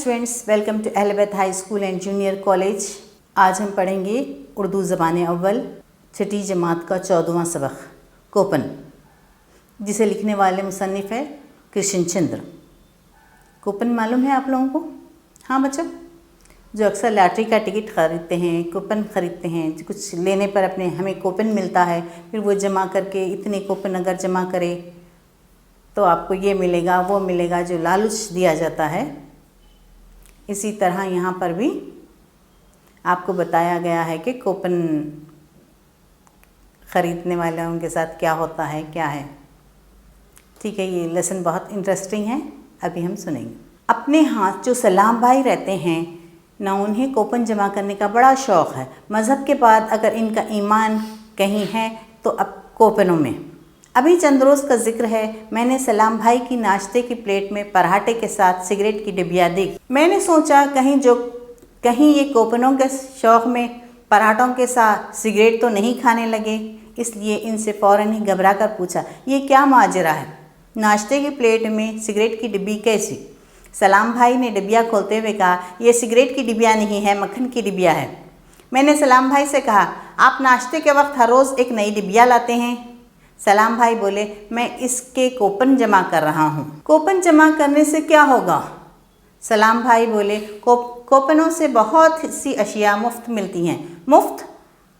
Students, welcome to Ahlebait high school and junior college. आज हम पढ़ेंगे उर्दू ज़बान अव्वल छठी जमात का 14वां सबक कोपन, जिसे लिखने वाले मुसन्निफ़ है कृष्ण चंद्र। कोपन मालूम है आप लोगों को? हाँ बच्चों, जो अक्सर लॉटरी का टिकट ख़रीदते हैं, कूपन ख़रीदते हैं, कुछ लेने पर अपने हमें कूपन मिलता है, फिर वो जमा करके इतने कूपन अगर जमा करे तो आपको ये मिलेगा वो मिलेगा, जो लालच दिया जाता है। इसी तरह यहाँ पर भी आपको बताया गया है कि कूपन ख़रीदने वालों के साथ क्या होता है, क्या है। ठीक है, ये लेसन बहुत इंटरेस्टिंग है, अभी हम सुनेंगे। अपने हाथ जो सलाम भाई रहते हैं ना, उन्हें कूपन जमा करने का बड़ा शौक़ है। मज़हब के बाद अगर इनका ईमान कहीं है तो अब कूपनों में। अभी चंद रोज़ का जिक्र है, मैंने सलाम भाई की नाश्ते की प्लेट में पराठे के साथ सिगरेट की डिबिया देखी। मैंने सोचा कहीं ये कूपनों के शौक़ में पराठों के साथ सिगरेट तो नहीं खाने लगे, इसलिए इनसे फ़ौरन ही घबरा कर पूछा, ये क्या माजरा है? नाश्ते की प्लेट में सिगरेट की डिब्बी कैसी? सलाम भाई ने डिबिया खोलते हुए कहा, ये सिगरेट की डिबिया नहीं है, मक्खन की डिबिया है। मैंने सलाम भाई से कहा, आप नाश्ते के वक्त हर रोज़ एक नई डिबिया लाते हैं? सलाम भाई बोले, मैं इसके कूपन जमा कर रहा हूँ। कूपन जमा करने से क्या होगा? सलाम भाई बोले, कूपनों से बहुत सी अशिया मुफ्त मिलती हैं। मुफ्त?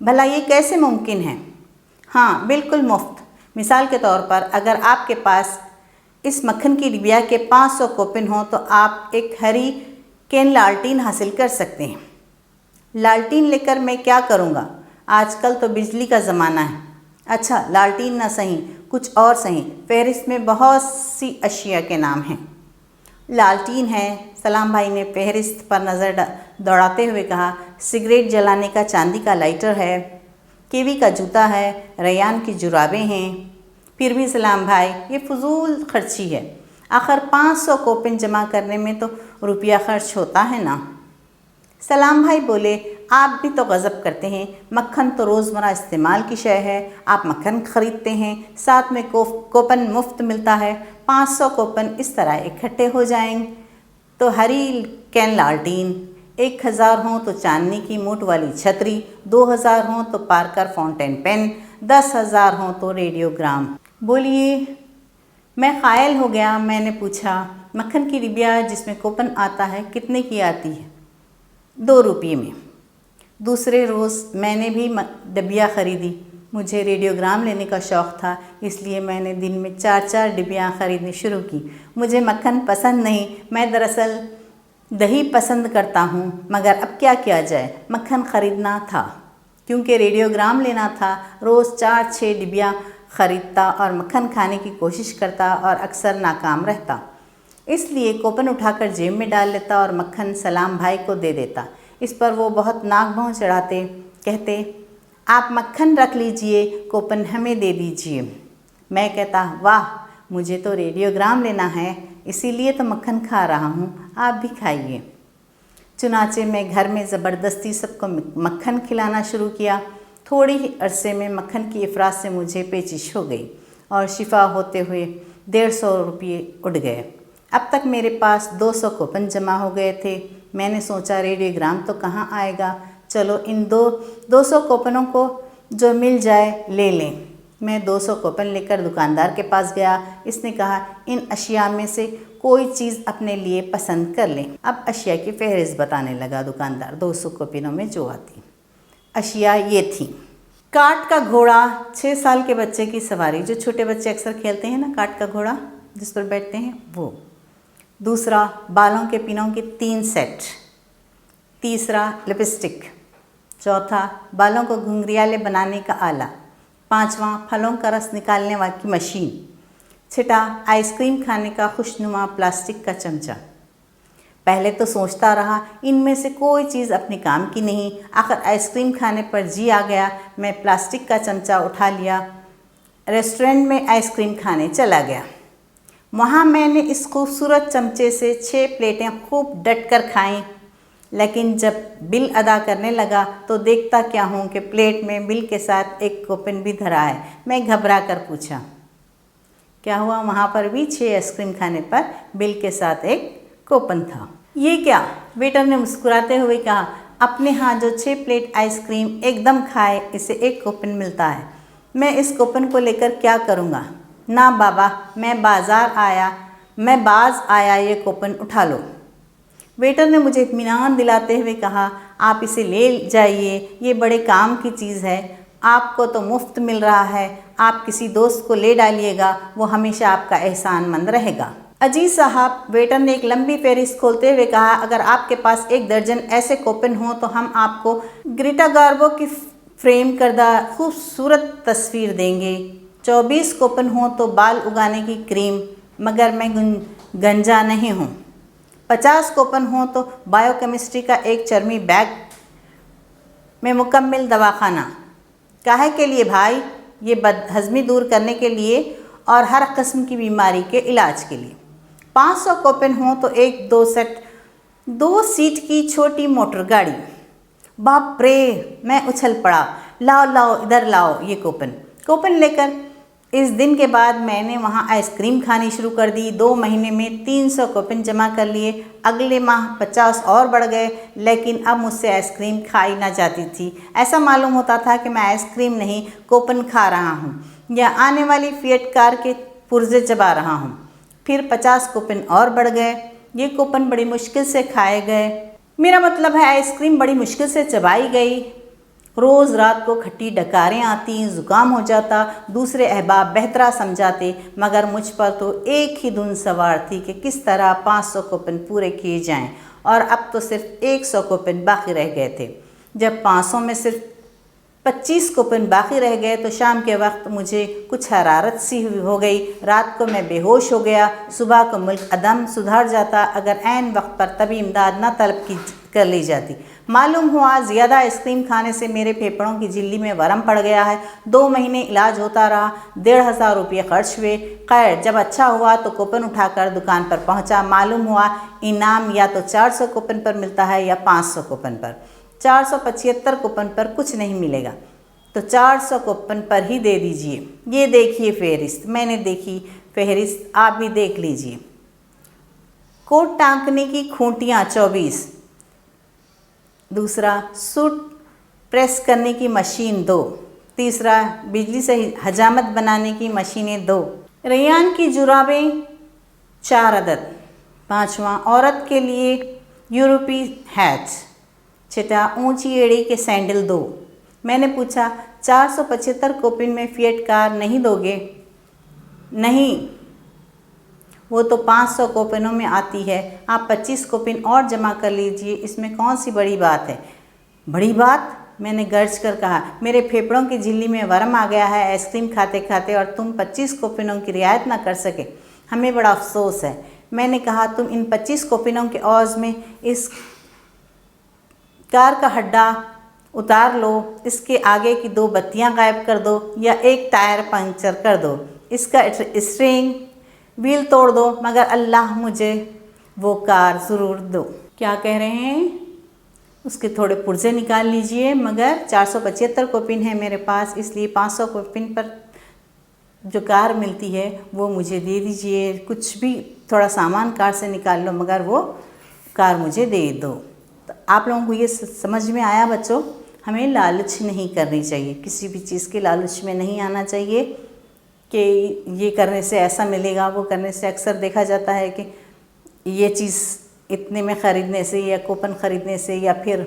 भला ये कैसे मुमकिन है? हाँ बिल्कुल मुफ्त। मिसाल के तौर पर अगर आपके पास इस मक्खन की डिबिया के 500 कूपन हों तो आप एक हरी केन लालटीन हासिल कर सकते हैं। लालटीन लेकर मैं क्या करूँगा? आजकल तो बिजली का ज़माना है। अच्छा, लालटीन ना सही, कुछ और सही। फहरिस्त में बहुत सी अशिया के नाम हैं। लालटीन है। सलाम भाई ने फहरिस्त पर नज़र दौड़ाते हुए कहा, सिगरेट जलाने का चांदी का लाइटर है, कीवी का जूता है, रयान की जुराबें हैं। फिर भी सलाम भाई, ये फजूल खर्ची है। आखिर 500 कूपन जमा करने में तो रुपया खर्च होता है ना। सलाम भाई बोले, आप भी तो गज़ब करते हैं, मक्खन तो रोज़मर्रा इस्तेमाल की शय है। आप मक्खन ख़रीदते हैं, साथ में कूपन मुफ्त मिलता है। 500 कूपन इस तरह इकट्ठे हो जाएंगे तो हरी कैन लालटीन, 1000 हों तो चांदनी की मूठ वाली छतरी, 2000 हों तो पार्कर फाउंटेन पेन, 10,000 हों तो रेडियोग्राम। बोलिए, मैं क़ायल हो गया। मैंने पूछा, मक्खन की डिबिया जिसमें कूपन आता है कितने की आती है? 2 रुपये में। दूसरे रोज़ मैंने भी डिबिया ख़रीदी। मुझे रेडियोग्राम लेने का शौक़ था, इसलिए मैंने दिन में 4-4 डिबियाँ ख़रीदनी शुरू की। मुझे मक्खन पसंद नहीं, मैं दरअसल दही पसंद करता हूँ, मगर अब क्या किया जाए, मक्खन ख़रीदना था। क्योंकि रेडियोग्राम लेना था, रोज़ 4-6 डिबियाँ ख़रीदता और मक्खन खाने की कोशिश करता और अक्सर नाकाम रहता। इसलिए कूपन उठाकर जेब में डाल लेता और मक्खन सलाम भाई को दे देता। इस पर वो बहुत नाक भौं चढ़ाते, कहते, आप मक्खन रख लीजिए, कूपन हमें दे दीजिए। मैं कहता, वाह, मुझे तो रेडियोग्राम लेना है, इसीलिए तो मक्खन खा रहा हूँ, आप भी खाइए। चुनाचे मैं घर में ज़बरदस्ती सबको मक्खन खिलाना शुरू किया। थोड़ी ही अरसे में मक्खन की अफरात से मुझे पेचिश हो गई और शिफा होते हुए 150 रुपये उड़ गए। अब तक मेरे पास 200 कूपन जमा हो गए थे। मैंने सोचा, रेडियोग्राम तो कहाँ आएगा, चलो इन 200 कूपनों को जो मिल जाए ले लें। मैं 200 कूपन लेकर दुकानदार के पास गया। इसने कहा, इन अशिया में से कोई चीज़ अपने लिए पसंद कर लें। अब अशिया की फहरिस्त बताने लगा दुकानदार। 200 कूपनों में जो आती अशिया ये थी, काठ का घोड़ा 6 साल के बच्चे की सवारी, जो छोटे बच्चे अक्सर खेलते हैं ना, काठ का घोड़ा जिस पर बैठते हैं वो। दूसरा, बालों के पिनों के 3 सेट। तीसरा, लिपस्टिक। चौथा, बालों को घुंघरियाले बनाने का आला। 5वां, फलों का रस निकालने वाली मशीन। 6ठा, आइसक्रीम खाने का खुशनुमा प्लास्टिक का चमचा। पहले तो सोचता रहा, इनमें से कोई चीज़ अपने काम की नहीं। आखिर आइसक्रीम खाने पर जी आ गया। मैं प्लास्टिक का चमचा उठा लिया, रेस्टोरेंट में आइसक्रीम खाने चला गया। वहाँ मैंने इस खूबसूरत चमचे से 6 प्लेटें खूब डट कर खाईं। लेकिन जब बिल अदा करने लगा तो देखता क्या हूँ कि प्लेट में बिल के साथ एक कूपन भी धरा है। मैं घबरा कर पूछा, क्या हुआ? वहाँ पर भी 6 आइसक्रीम खाने पर बिल के साथ एक कूपन था। ये क्या? वेटर ने मुस्कुराते हुए कहा, अपने यहाँ जो 6 प्लेट आइसक्रीम एकदम खाए इसे एक कूपन मिलता है। मैं इस कूपन को लेकर क्या करूँगा? ना बाबा, मैं बाज आया, ये कूपन उठा लो। वेटर ने मुझे इत्मीनान दिलाते हुए कहा, आप इसे ले जाइए, ये बड़े काम की चीज़ है, आपको तो मुफ्त मिल रहा है, आप किसी दोस्त को ले डालिएगा, वो हमेशा आपका एहसानमंद रहेगा। अजीज़ साहब, वेटर ने एक लंबी फहरिस्त खोलते हुए कहा, अगर आपके पास 1 दर्जन ऐसे कूपन हों तो हम आपको ग्रेटा गार्बो की फ्रेम करदा खूबसूरत तस्वीर देंगे। 24 कूपन हों तो बाल उगाने की क्रीम, मगर मैं गंजा नहीं हूँ। 50 कूपन हों तो बायोकेमिस्ट्री का एक चर्मी बैग में मुकम्मल दवाखाना। काहे के लिए भाई? ये बदहज़मी दूर करने के लिए और हर किस्म की बीमारी के इलाज के लिए। 500 कूपन हों तो 2 सीट की छोटी मोटर गाड़ी। बाप रे, मैं उछल पड़ा। लाओ इधर लाओ ये कूपन लेकर। इस दिन के बाद मैंने वहाँ आइसक्रीम खानी शुरू कर दी। 2 महीने में 300 कूपन जमा कर लिए। अगले माह 50 और बढ़ गए, लेकिन अब मुझसे आइसक्रीम खाई ना जाती थी। ऐसा मालूम होता था कि मैं आइसक्रीम नहीं कूपन खा रहा हूँ या आने वाली फिएट कार के पुर्जे चबा रहा हूँ। फिर 50 कूपन और बढ़ गए। ये कूपन बड़ी मुश्किल से खाए गए। मेरा मतलब है आइसक्रीम बड़ी मुश्किल से चबाई गई। रोज़ रात को खट्टी डकारें आती, ज़ुकाम हो जाता। दूसरे अहबाब बेहतरा समझाते, मगर मुझ पर तो एक ही धुन सवार थी कि किस तरह 500 कूपन पूरे किए जाएं, और अब तो सिर्फ 100 कूपन बाकी रह गए थे। जब 500 में सिर्फ 25 कूपन बाकी रह गए तो शाम के वक्त मुझे कुछ हरारत सी हो गई। रात को मैं बेहोश हो गया। सुबह को मुल्क अदम सुधर जाता अगर ऐन वक्त पर तभी इमदाद न तलब कर ली जाती। मालूम हुआ ज़्यादा आइसक्रीम खाने से मेरे फेफड़ों की झिल्ली में वरम पड़ गया है। 2 महीने इलाज होता रहा। 1,500 रुपये खर्च हुए। खैर, जब अच्छा हुआ तो कूपन उठाकर दुकान पर पहुंचा। मालूम हुआ इनाम या तो 400 कूपन पर मिलता है या 500 कूपन पर। 475 कूपन पर कुछ नहीं मिलेगा, तो 400 कूपन पर ही दे दीजिए। ये देखिए फहरिस्त। मैंने देखी फहरिस्त, आप भी देख लीजिए। कोट टाँकने की खूंटियाँ 24। दूसरा, सूट प्रेस करने की मशीन 2। तीसरा, बिजली से हजामत बनाने की मशीनें 2। रेयान की जुराबें 4 अदद। 5वां, औरत के लिए यूरोपी हैट। 6, ऊंची एड़ी के सैंडल 2। मैंने पूछा, 475 कूपन में फिएट कार नहीं दोगे? नहीं, वो तो 500 कूपनों में आती है। आप 25 कूपन और जमा कर लीजिए, इसमें कौन सी बड़ी बात है? बड़ी बात? मैंने गर्ज कर कहा, मेरे फेफड़ों की झिल्ली में वरम आ गया है आइसक्रीम खाते खाते, और तुम 25 कूपनों की रियायत ना कर सके। हमें बड़ा अफसोस है। मैंने कहा, तुम इन 25 कूपनों के औज़ में इस कार का हड्डा उतार लो, इसके आगे की 2 बत्तियां गायब कर दो, या एक टायर पंक्चर कर दो, इसका स्टीयरिंग व्हील तोड़ दो, मगर अल्लाह मुझे वो कार ज़रूर दो। क्या कह रहे हैं? उसके थोड़े पुर्जे निकाल लीजिए, मगर 475 कूपन है मेरे पास, इसलिए 500 कूपन पर जो कार मिलती है वो मुझे दे दीजिए। कुछ भी थोड़ा सामान कार से निकाल लो, मगर वो कार मुझे दे दो। तो आप लोगों को ये समझ में आया बच्चों? हमें लालच नहीं करनी चाहिए, किसी भी चीज़ के लालच में नहीं आना चाहिए कि ये करने से ऐसा मिलेगा, वो करने से। अक्सर देखा जाता है कि ये चीज़ इतने में ख़रीदने से, या कूपन ख़रीदने से, या फिर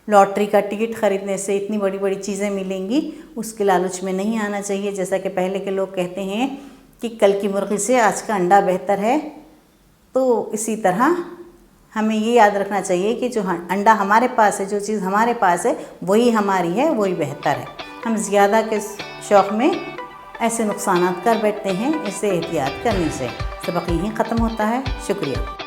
लॉटरी का टिकट ख़रीदने से इतनी बड़ी बड़ी चीज़ें मिलेंगी, उसके लालच में नहीं आना चाहिए। जैसा कि पहले के लोग कहते हैं कि कल की मुर्गी से आज का अंडा बेहतर है, तो इसी तरह हमें ये याद रखना चाहिए कि जो अंडा हमारे पास है, जो चीज़ हमारे पास है, वही हमारी है, वही बेहतर है। हम ज़्यादा के शौक़ में ऐसे नुकसानात कर बैठते हैं, इससे एहतियात करनी चाहिए। सबक यहीं ख़त्म होता है। शुक्रिया।